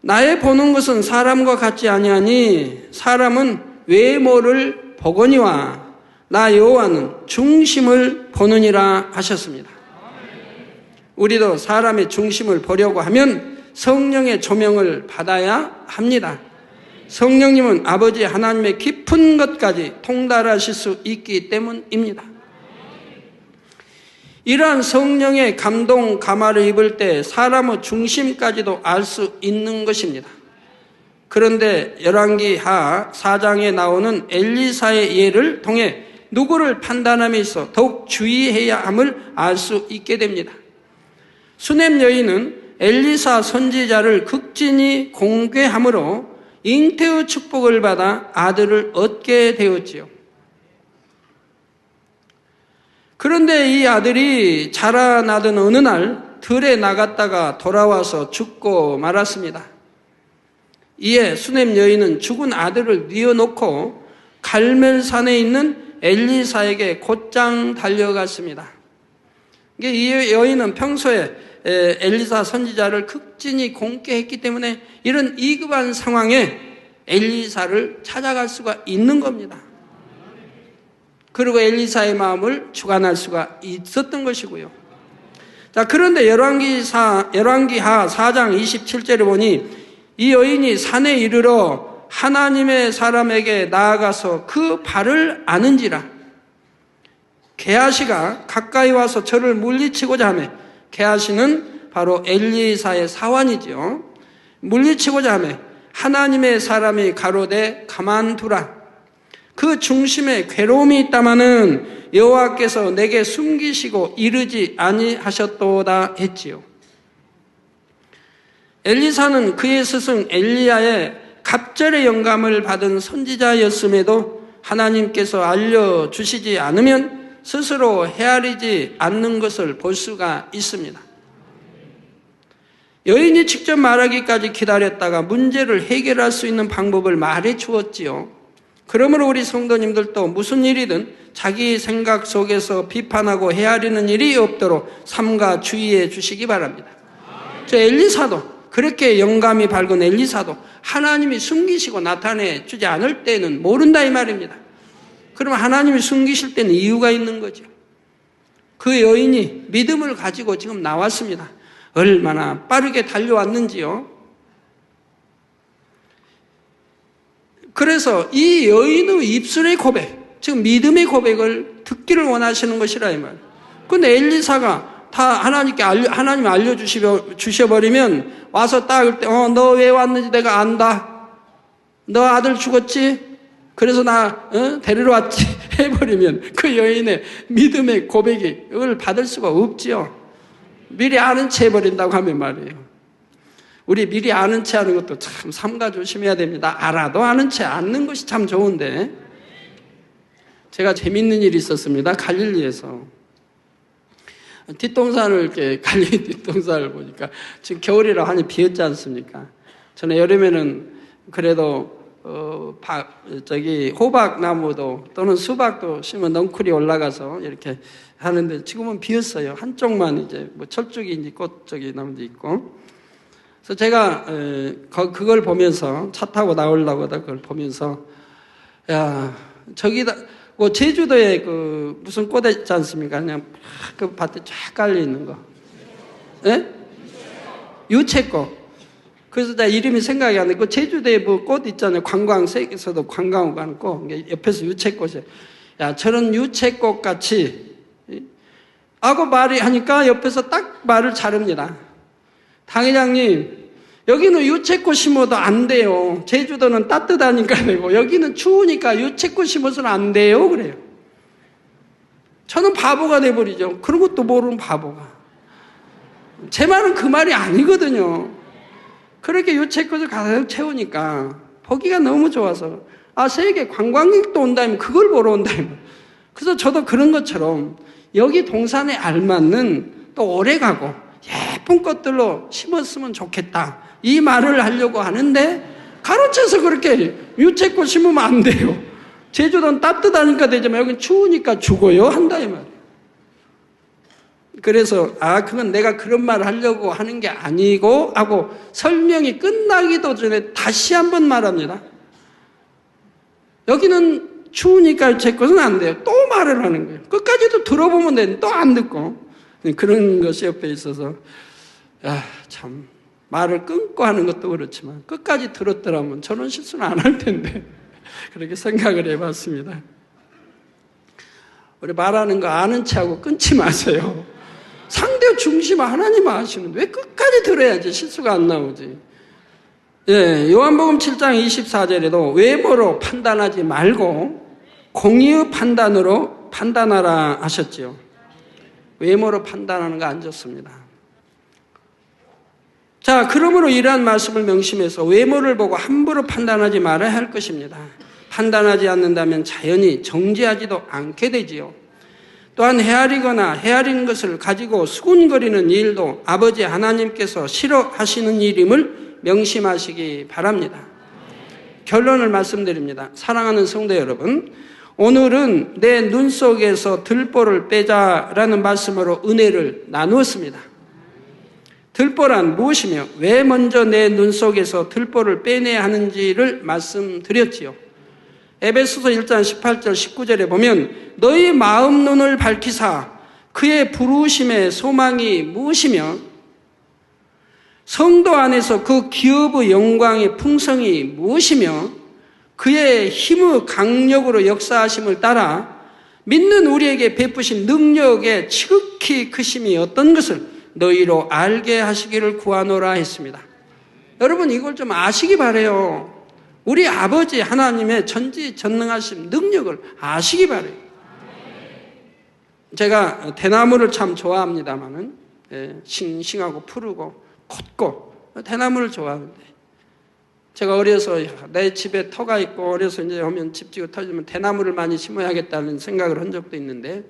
나의 보는 것은 사람과 같지 아니하니 사람은 외모를 보거니와 나 여호와는 중심을 보느니라 하셨습니다. 우리도 사람의 중심을 보려고 하면 성령의 조명을 받아야 합니다. 성령님은 아버지 하나님의 깊은 것까지 통달하실 수 있기 때문입니다. 이러한 성령의 감동 감화를 입을 때 사람의 중심까지도 알 수 있는 것입니다. 그런데 열왕기하 4장에 나오는 엘리사의 예를 통해 누구를 판단함에 있어 더욱 주의해야 함을 알 수 있게 됩니다. 수넴 여인은 엘리사 선지자를 극진히 공개함으로 잉태의 축복을 받아 아들을 얻게 되었지요. 그런데 이 아들이 자라나던 어느 날 들에 나갔다가 돌아와서 죽고 말았습니다. 이에 수넴 여인은 죽은 아들을 뉘어놓고 갈멜산에 있는 엘리사에게 곧장 달려갔습니다. 이 여인은 평소에 엘리사 선지자를 극진히 공개했기 때문에 이런 위급한 상황에 엘리사를 찾아갈 수가 있는 겁니다. 그리고 엘리사의 마음을 주관할 수가 있었던 것이고요. 자, 그런데 열왕기하 4장 27절에 보니 이 여인이 산에 이르러 하나님의 사람에게 나아가서 그 발을 아는지라. 게하시가 가까이 와서 저를 물리치고자 하매, 게하시는 바로 엘리사의 사환이죠. 물리치고자 하매 하나님의 사람이 가로되 가만두라. 그 중심에 괴로움이 있다마는 여호와께서 내게 숨기시고 이르지 아니하셨도다 했지요. 엘리사는 그의 스승 엘리야의 갑절의 영감을 받은 선지자였음에도 하나님께서 알려주시지 않으면 스스로 헤아리지 않는 것을 볼 수가 있습니다. 여인이 직접 말하기까지 기다렸다가 문제를 해결할 수 있는 방법을 말해 주었지요. 그러므로 우리 성도님들도 무슨 일이든 자기 생각 속에서 비판하고 헤아리는 일이 없도록 삼가 주의해 주시기 바랍니다. 저 엘리사도 그렇게 영감이 밝은 엘리사도 하나님이 숨기시고 나타내 주지 않을 때는 모른다 이 말입니다. 그러면 하나님이 숨기실 때는 이유가 있는 거죠. 그 여인이 믿음을 가지고 지금 나왔습니다. 얼마나 빠르게 달려왔는지요. 그래서 이 여인의 입술의 고백, 즉 믿음의 고백을 듣기를 원하시는 것이라 이 말. 근데 엘리사가 다 하나님 알려주셔버리면 와서 딱 너 왜 왔는지 내가 안다. 너 아들 죽었지? 그래서 나 데리러 왔지? 해버리면 그 여인의 믿음의 고백을 받을 수가 없지요. 미리 아는 채 해버린다고 하면 말이에요. 우리 미리 아는 채 하는 것도 참 삼가 조심해야 됩니다. 알아도 아는 채 않는 것이 참 좋은데, 제가 재밌는 일이 있었습니다. 갈릴리에서 뒷동산을 이렇게 갈릴리 뒷동산을 보니까 지금 겨울이라 많이 비었지 않습니까? 저는 여름에는 그래도 호박나무도 또는 수박도 심으면 넝쿨이 올라가서 이렇게 하는데 지금은 비었어요. 한쪽만 이제 뭐 철쭉이 꽃 나무도 있고. 그래서 제가 그걸 보면서 차 타고 나오려고 그걸 보면서 야 저기다 뭐 제주도에 그 무슨 꽃 있지 않습니까? 그냥 그 밭에 쫙 깔려 있는 거. 예? 유채꽃. 그래서 나 이름이 생각이 안 나. 그 제주도에 뭐 꽃 있잖아요. 관광세계에서도 관광 가는 꽃. 옆에서 유채꽃이. 야, 저런 유채꽃 같이. 하고 말이 하니까 옆에서 딱 말을 자릅니다. 당 회장님, 여기는 유채꽃 심어도 안 돼요. 제주도는 따뜻하니까 되고, 여기는 추우니까 유채꽃 심어서는 안 돼요. 그래요. 저는 바보가 돼버리죠. 그런 것도 모르는 바보가. 제 말은 그 말이 아니거든요. 그렇게 유채꽃을 가득 채우니까 보기가 너무 좋아서 세계 관광객도 온다면 그걸 보러 온다면. 그래서 저도 그런 것처럼 여기 동산에 알맞는 또 오래가고 예쁜 꽃들로 심었으면 좋겠다 이 말을 하려고 하는데 가로채서 그렇게 유채꽃 심으면 안 돼요. 제주도는 따뜻하니까 되지만 여긴 추우니까 죽어요 한다 이 말이에요. 그래서 그건 내가 그런 말을 하려고 하는 게 아니고 하고 설명이 끝나기도 전에 다시 한번 말합니다. 여기는 추우니까 제 것은 안 돼요. 또 말을 하는 거예요. 끝까지도 들어보면 되는데 또 안 듣고 그런 것이 옆에 있어서 참 말을 끊고 하는 것도 그렇지만 끝까지 들었더라면 저런 실수는 안 할 텐데 그렇게 생각을 해봤습니다. 우리 말하는 거 아는 체하고 끊지 마세요. 상대 중심은 하나님 아시는데 왜 끝까지 들어야지 실수가 안 나오지. 요한복음 7장 24절에도 외모로 판단하지 말고 공의의 판단으로 판단하라 하셨지요. 외모로 판단하는 거 안 좋습니다. 자, 그러므로 이러한 말씀을 명심해서 외모를 보고 함부로 판단하지 말아야 할 것입니다. 판단하지 않는다면 자연히 정죄하지도 않게 되지요. 또한 헤아리는 것을 가지고 수군거리는 일도 아버지 하나님께서 싫어하시는 일임을 명심하시기 바랍니다. 결론을 말씀드립니다. 사랑하는 성도 여러분, 오늘은 내 눈 속에서 들보를 빼자라는 말씀으로 은혜를 나누었습니다. 들보란 무엇이며 왜 먼저 내 눈 속에서 들보를 빼내야 하는지를 말씀드렸지요. 에베소서 1장 18절 19절에 보면 너희 마음 눈을 밝히사 그의 부르심의 소망이 무엇이며 성도 안에서 그 기업의 영광의 풍성이 무엇이며 그의 힘의 강력으로 역사하심을 따라 믿는 우리에게 베푸신 능력의 지극히 크심이 어떤 것을 너희로 알게 하시기를 구하노라 했습니다. 여러분 이걸 좀 아시기 바라요. 우리 아버지 하나님의 전지전능하신 능력을 아시기 바라요. 제가 대나무를 참 좋아합니다만은 싱싱하고 푸르고 컸고 대나무를 좋아하는데 제가 어려서 내 집에 터가 있고 어려서 이제 오면 집 지고 터지면 대나무를 많이 심어야겠다는 생각을 한 적도 있는데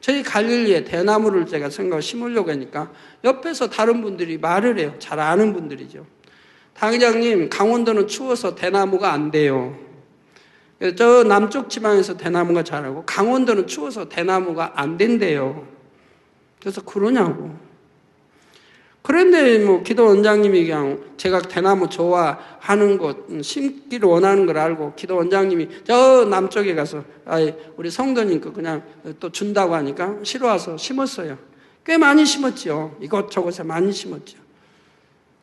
저희 갈릴리에 대나무를 제가 심으려고 하니까 옆에서 다른 분들이 말을 해요. 잘 아는 분들이죠. 당 회장님, 강원도는 추워서 대나무가 안 돼요. 저 남쪽 지방에서 대나무가 자라고 강원도는 추워서 대나무가 안 된대요. 그래서 그러냐고. 그런데 뭐 기도 원장님이 그냥 제가 대나무 좋아하는 것 심기를 원하는 걸 알고 기도 원장님이 저 남쪽에 가서 우리 성도님 거 그냥 또 준다고 하니까 싫어와서 심었어요. 꽤 많이 심었죠. 이것저것에 많이 심었죠.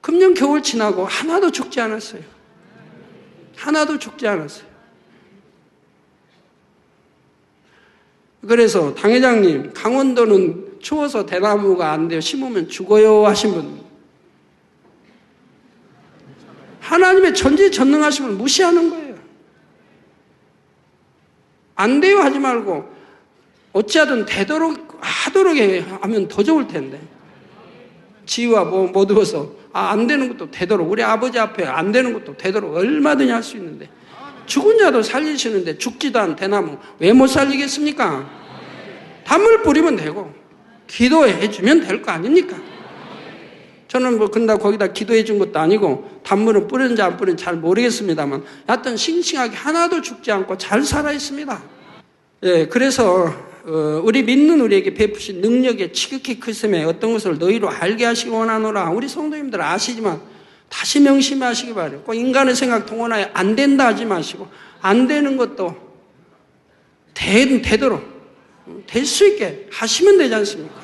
금년 겨울 지나고 하나도 죽지 않았어요. 하나도 죽지 않았어요. 그래서 당회장님, 강원도는 추워서 대나무가 안 돼요. 심으면 죽어요 하신 분. 하나님의 전지전능하신 분 무시하는 거예요. 안 돼요 하지 말고 어찌하든 되도록 하도록 하면 더 좋을 텐데. 지와 뭐 두어서 안 되는 것도 되도록, 우리 아버지 앞에 안 되는 것도 되도록 얼마든지 할 수 있는데, 죽은 자도 살리시는데 죽지도 않은 대나무 왜 못 살리겠습니까? 단물 뿌리면 되고 기도해 주면 될 거 아닙니까? 저는 뭐 근데 거기다 기도해 준 것도 아니고 단물은 뿌렸는지 안 뿌렸는지 잘 모르겠습니다만 하여튼 싱싱하게 하나도 죽지 않고 잘 살아 있습니다. 예, 그래서 우리 믿는 우리에게 베푸신 능력의 지극히 크심에 어떤 것을 너희로 알게 하시기 원하노라. 우리 성도님들 아시지만 다시 명심하시기 바라요. 꼭 인간의 생각 동원하여 안 된다 하지 마시고 안 되는 것도 되도록 될 수 있게 하시면 되지 않습니까?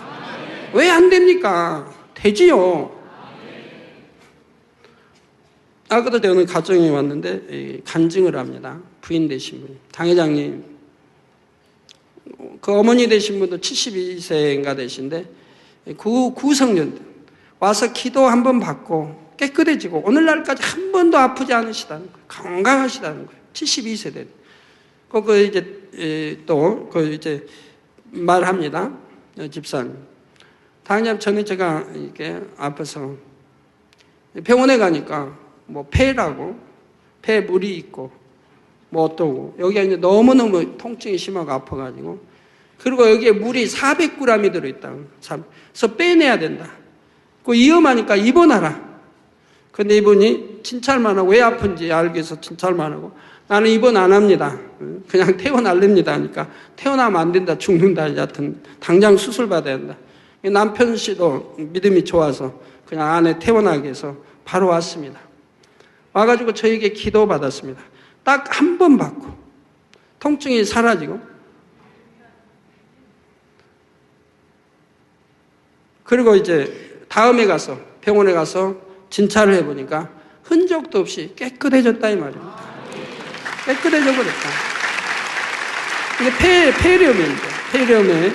왜 안 됩니까? 되지요. 아까도 어느 가정에 왔는데 간증을 합니다. 부인 되신 분이. 당회장님, 그 어머니 되신 분도 72세인가 되신데 구성년들 와서 기도 한번 받고 깨끗해지고 오늘날까지 한 번도 아프지 않으시다는 거예요. 건강하시다는 거예요. 72세 된. 이제 말합니다. 집사님. 당장 전에 제가 이렇게 아파서 병원에 가니까 뭐 폐라고, 폐에 물이 있고 뭐 어떠고, 여기가 이제 너무너무 통증이 심하고 아파가지고, 그리고 여기에 물이 400g이 들어있다. 그래서 빼내야 된다. 그 위험하니까 입원하라. 근데 이분이 진찰만 하고, 왜 아픈지 알기 위해서 진찰만 하고, 나는 입원 안 합니다. 그냥 태어날랍니다 하니까, 태어나면 안 된다, 죽는다. 여하튼 당장 수술 받아야 된다. 남편 씨도 믿음이 좋아서 그냥 안에 태어나게 해서 바로 왔습니다. 와가지고 저에게 기도 받았습니다. 딱 한 번 받고 통증이 사라지고, 그리고 이제 다음에 가서 병원에 가서 진찰을 해보니까 흔적도 없이 깨끗해졌다 이 말입니다. 깨끗해져 버렸다. 이게 폐렴인데, 폐렴에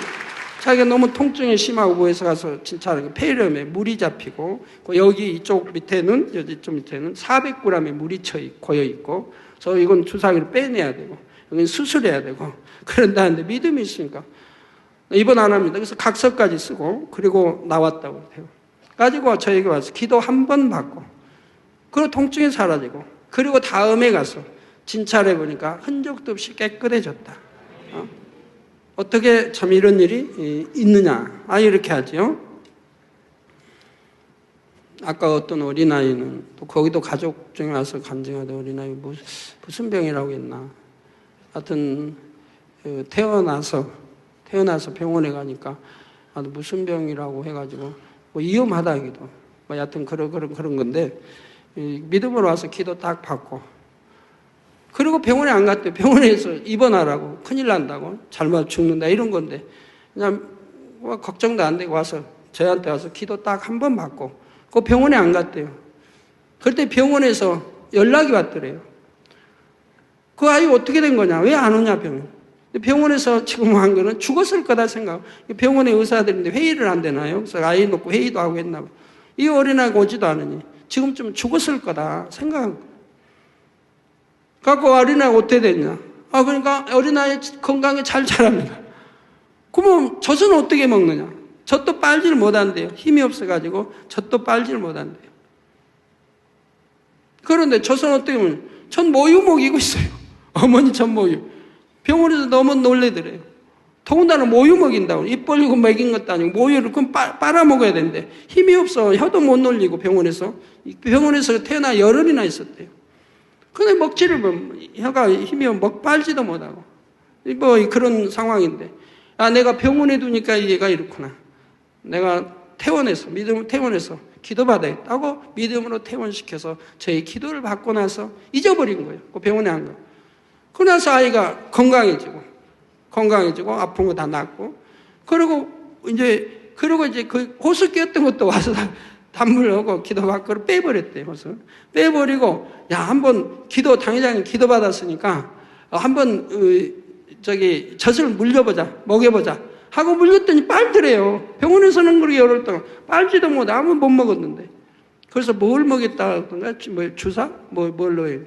자기가 너무 통증이 심하고 해서 가서 진찰하니까 폐렴에 물이 잡히고, 여기 이쪽 밑에는, 이쪽 밑에는 400g의 물이 고여 있고, 그래서 이건 주사기를 빼내야 되고, 여기는 수술해야 되고, 그런다는데 믿음이 있으니까 입원 안 합니다. 그래서 각서까지 쓰고, 그리고 나왔다고 해요. 가지고 저에게 와서 기도 한 번 받고, 그리고 통증이 사라지고, 그리고 다음에 가서 진찰해 보니까 흔적도 없이 깨끗해졌다. 어떻게 참 이런 일이 있느냐? 이렇게 하죠. 아까 어떤 어린아이는 또 거기도 가족 중에 와서 간증하던 어린아이 무슨 병이라고 했나? 하여튼 태어나서 병원에 가니까 무슨 병이라고 해가지고 뭐 위험하다 하기도 뭐 여하튼 그런 건데, 믿음으로 와서 기도 딱 받고, 그리고 병원에 안 갔대요. 병원에서 입원하라고, 큰일 난다고, 잘못 죽는다 이런 건데, 그냥 뭐 걱정도 안 되고 와서 저한테 와서 기도 딱 한 번 받고, 그 병원에 안 갔대요. 그때 병원에서 연락이 왔더래요. 그 아이 어떻게 된 거냐? 왜 안 오냐 병원. 병원에서 지금 한 거는 죽었을 거다 생각. 병원의 의사들인데 회의를 안 되나요? 그래서 아이 놓고 회의도 하고 했나 봐. 이 어린아이가 오지도 않으니 지금쯤 죽었을 거다 생각한 거예요. 갖고 어린아이가 어떻게 됐냐? 그러니까 어린아이 건강에 잘 자랍니다. 그러면 젖은 어떻게 먹느냐? 젖도 빨지를 못한대요. 힘이 없어가지고 젖도 빨지를 못한대요. 그런데 젖은 어떻게 먹느냐? 젖 모유 먹이고 있어요. 어머니 젖 모유. 병원에서 너무 놀래더래요. 더군다나 모유 먹인다고. 입 벌리고 먹인 것도 아니고 모유를 그럼 빨아 먹어야 되는데 힘이 없어. 혀도 못 놀리고 병원에서 태어나 열흘이나 있었대요. 근데 먹지를 혀가 힘이 먹 빨지도 못하고 뭐 그런 상황인데, 내가 병원에 두니까 얘가 이렇구나. 내가 믿음으로 퇴원해서 기도받아야겠다고 믿음으로 퇴원시켜서 저희 기도를 받고 나서 잊어버린 거예요. 그 병원에 안 가. 그러고 나서 아이가 건강해지고 아픈 거 다 낫고, 그리고 이제 그리고 이제 그 호수 끼었던 것도 와서 단물하고 기도받고 빼버렸대요. 호수 빼버리고, 야, 한번 기도 당회장이 기도 받았으니까 한번 저기 젖을 물려보자, 먹여보자 하고 물렸더니 빨더래요. 병원에서는 그렇게 열흘 동안 빨지도 못해. 아무 못 먹었는데. 그래서 뭘 먹였다 하던가, 뭐 주사? 뭘로 해요?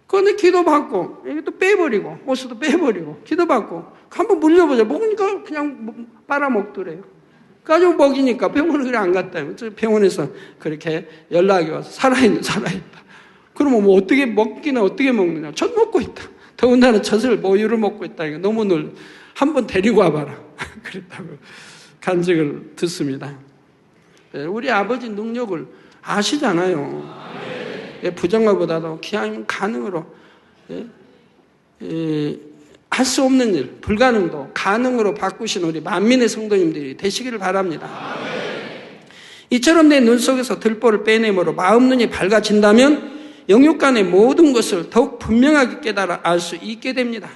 그런데 기도받고, 이게 또 빼버리고, 호수도 빼버리고, 기도받고, 한번 물려보자. 먹으니까 그냥 빨아먹더래요. 가지고 먹이니까 병원을 그래 안 갔다요. 병원에서 그렇게 연락이 와서 살아있다. 그러면 뭐 어떻게 먹기는 어떻게 먹느냐. 젖 먹고 있다. 더군다나 젖을 모유를 먹고 있다. 이거 너무 한번 데리고 와봐라. 그랬다고 간증을 듣습니다. 우리 아버지 능력을 아시잖아요. 부정어보다도 기왕이면 가능으로, 할 수 없는 일, 불가능도 가능으로 바꾸신 우리 만민의 성도님들이 되시기를 바랍니다. 이처럼 내 눈 속에서 들보를 빼내므로 마음 눈이 밝아진다면 영육간의 모든 것을 더욱 분명하게 깨달아 알 수 있게 됩니다.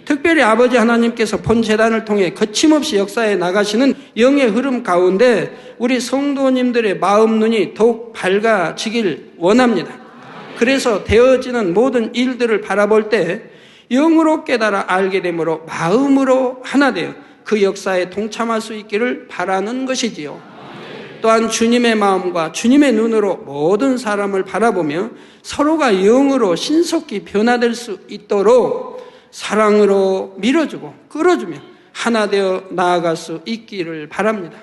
특별히 아버지 하나님께서 본 재단을 통해 거침없이 역사에 나가시는 영의 흐름 가운데 우리 성도님들의 마음 눈이 더욱 밝아지길 원합니다. 그래서 되어지는 모든 일들을 바라볼 때 영으로 깨달아 알게 되므로 마음으로 하나 되어 그 역사에 동참할 수 있기를 바라는 것이지요. 또한 주님의 마음과 주님의 눈으로 모든 사람을 바라보며 서로가 영으로 신속히 변화될 수 있도록 사랑으로 밀어주고 끌어주며 하나 되어 나아갈 수 있기를 바랍니다.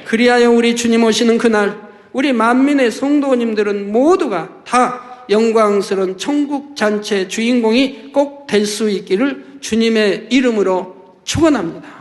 그리하여 우리 주님 오시는 그날 우리 만민의 성도님들은 모두가 다 영광스러운 천국 잔치의 주인공이 꼭 될 수 있기를 주님의 이름으로 축원합니다.